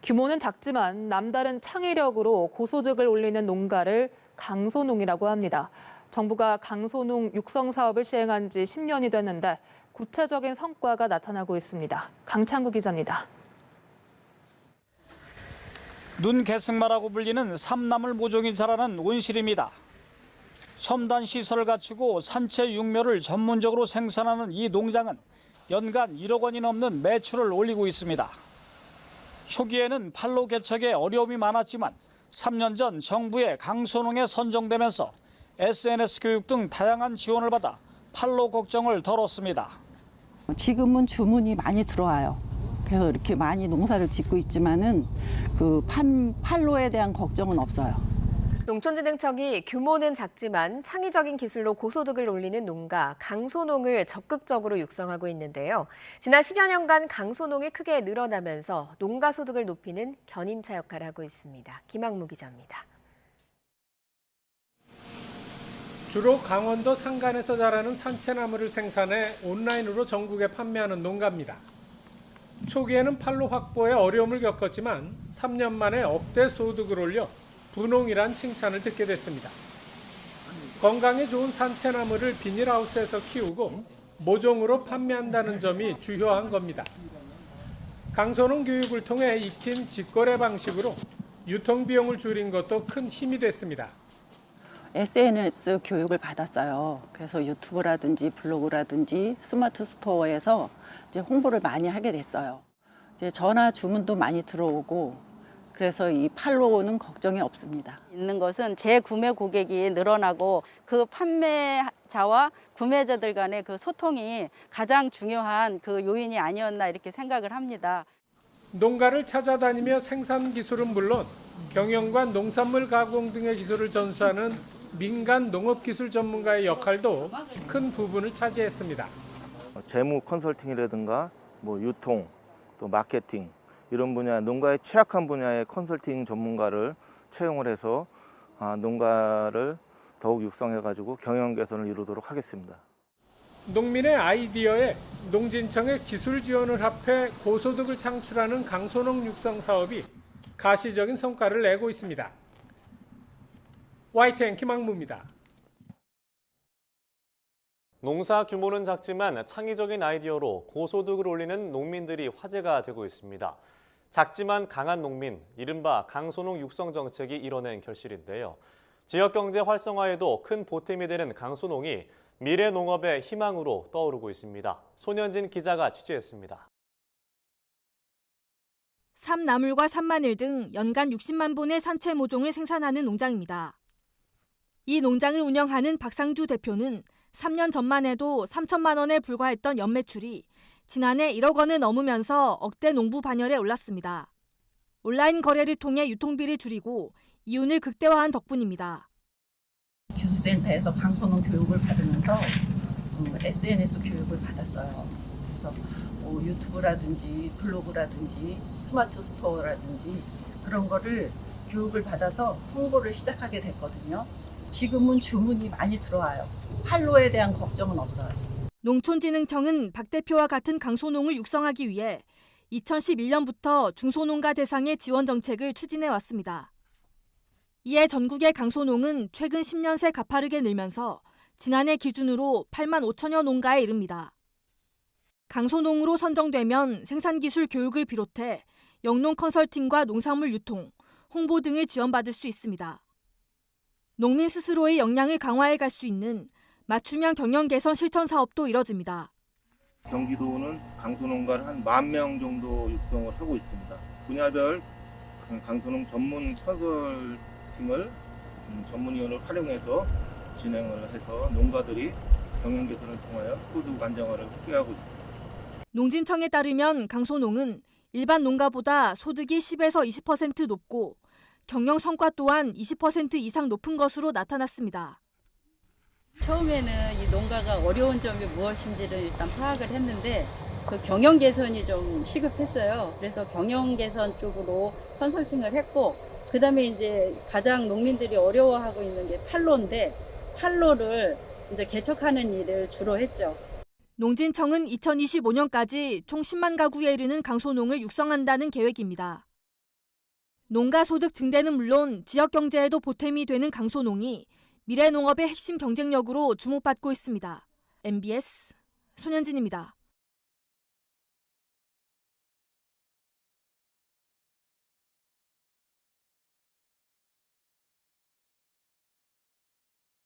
규모는 작지만 남다른 창의력으로 고소득을 올리는 농가를 강소농이라고 합니다. 정부가 강소농 육성 사업을 시행한 지 10년이 됐는데 구체적인 성과가 나타나고 있습니다. 강창구 기자입니다. 눈개승마라고 불리는 삼나물 모종이 자라는 온실입니다. 첨단 시설을 갖추고 산채 육묘를 전문적으로 생산하는 이 농장은 연간 1억 원이 넘는 매출을 올리고 있습니다. 초기에는 판로 개척에 어려움이 많았지만 3년 전 정부의 강소농에 선정되면서 SNS 교육 등 다양한 지원을 받아 판로 걱정을 덜었습니다. 지금은 주문이 많이 들어와요. 그래서 이렇게 많이 농사를 짓고 있지만은 판로에 대한 걱정은 없어요. 농촌진흥청이 규모는 작지만 창의적인 기술로 고소득을 올리는 농가 강소농을 적극적으로 육성하고 있는데요. 지난 10여 년간 강소농이 크게 늘어나면서 농가 소득을 높이는 견인차 역할을 하고 있습니다. 김학무 기자입니다. 주로 강원도 산간에서 자라는 산채나무를 생산해 온라인으로 전국에 판매하는 농가입니다. 초기에는 판로 확보에 어려움을 겪었지만 3년 만에 억대 소득을 올려 분홍이란 칭찬을 듣게 됐습니다. 건강에 좋은 산채나무를 비닐하우스에서 키우고 모종으로 판매한다는 점이 주요한 겁니다. 강소농 교육을 통해 익힌 직거래 방식으로 유통비용을 줄인 것도 큰 힘이 됐습니다. SNS 교육을 받았어요. 그래서 유튜브라든지 블로그라든지 스마트 스토어에서 이제 홍보를 많이 하게 됐어요. 이제 전화 주문도 많이 들어오고 그래서 이 판로는 걱정이 없습니다. 있는 것은 재구매 고객이 늘어나고 그 판매자와 구매자들 간의 그 소통이 가장 중요한 그 요인이 아니었나 이렇게 생각을 합니다. 농가를 찾아다니며 생산 기술은 물론 경영과 농산물 가공 등의 기술을 전수하는 민간 농업기술 전문가의 역할도 큰 부분을 차지했습니다. 재무 컨설팅이라든가 유통, 또 마케팅 이런 분야, 농가에 취약한 분야의 컨설팅 전문가를 채용을 해서 농가를 더욱 육성해가지고 경영 개선을 이루도록 하겠습니다. 농민의 아이디어에 농진청의 기술 지원을 합해 고소득을 창출하는 강소농 육성 사업이 가시적인 성과를 내고 있습니다. YTN 김학무입니다. 농사 규모는 작지만 창의적인 아이디어로 고소득을 올리는 농민들이 화제가 되고 있습니다. 작지만 강한 농민, 이른바 강소농 육성 정책이 이뤄낸 결실인데요. 지역경제 활성화에도 큰 보탬이 되는 강소농이 미래 농업의 희망으로 떠오르고 있습니다. 손현진 기자가 취재했습니다. 삼나물과 삼마늘 등 연간 60만 본의 산채 모종을 생산하는 농장입니다. 이 농장을 운영하는 박상주 대표는 3년 전만 해도 3천만 원에 불과했던 연매출이 지난해 1억 원을 넘으면서 억대 농부 반열에 올랐습니다. 온라인 거래를 통해 유통비를 줄이고 이윤을 극대화한 덕분입니다. 기술센터에서 강소농 교육을 받으면서 SNS 교육을 받았어요. 그래서 유튜브라든지 블로그라든지 스마트 스토어라든지 그런 거를 교육을 받아서 홍보를 시작하게 됐거든요. 지금은 주문이 많이 들어와요. 판로에 대한 걱정은 없어요. 농촌진흥청은 박 대표와 같은 강소농을 육성하기 위해 2011년부터 중소농가 대상의 지원 정책을 추진해 왔습니다. 이에 전국의 강소농은 최근 10년 새 가파르게 늘면서 지난해 기준으로 8만 5천여 농가에 이릅니다. 강소농으로 선정되면 생산기술 교육을 비롯해 영농 컨설팅과 농산물 유통, 홍보 등을 지원받을 수 있습니다. 농민 스스로의 역량을 강화해 갈 수 있는 맞춤형 경영 개선 실천 사업도 이뤄집니다. 경기도는 강소농가를 한 10,000명 정도 육성을 하고 있습니다. 분야별 강소농 전문 컨설팅을 전문위원을 활용해서 진행을 해서 농가들이 경영 개선을 통하여 소득 안정화를 확대하고 있습니다. 농진청에 따르면 강소농은 일반 농가보다 소득이 10에서 20% 높고 경영 성과 또한 20% 이상 높은 것으로 나타났습니다. 처음에는 이 농가가 어려운 점이 무엇인지를 일단 파악을 했는데 그 경영 개선이 좀 시급했어요. 그래서 경영 개선 쪽으로 컨설팅을 했고 그다음에 이제 가장 농민들이 어려워하고 있는 게 판로인데 판로를 이제 개척하는 일을 주로 했죠. 농진청은 2025년까지 총 10만 가구에 이르는 강소농을 육성한다는 계획입니다. 농가 소득 증대는 물론 지역 경제에도 보탬이 되는 강소농이 미래 농업의 핵심 경쟁력으로 주목받고 있습니다. MBS 손현진입니다.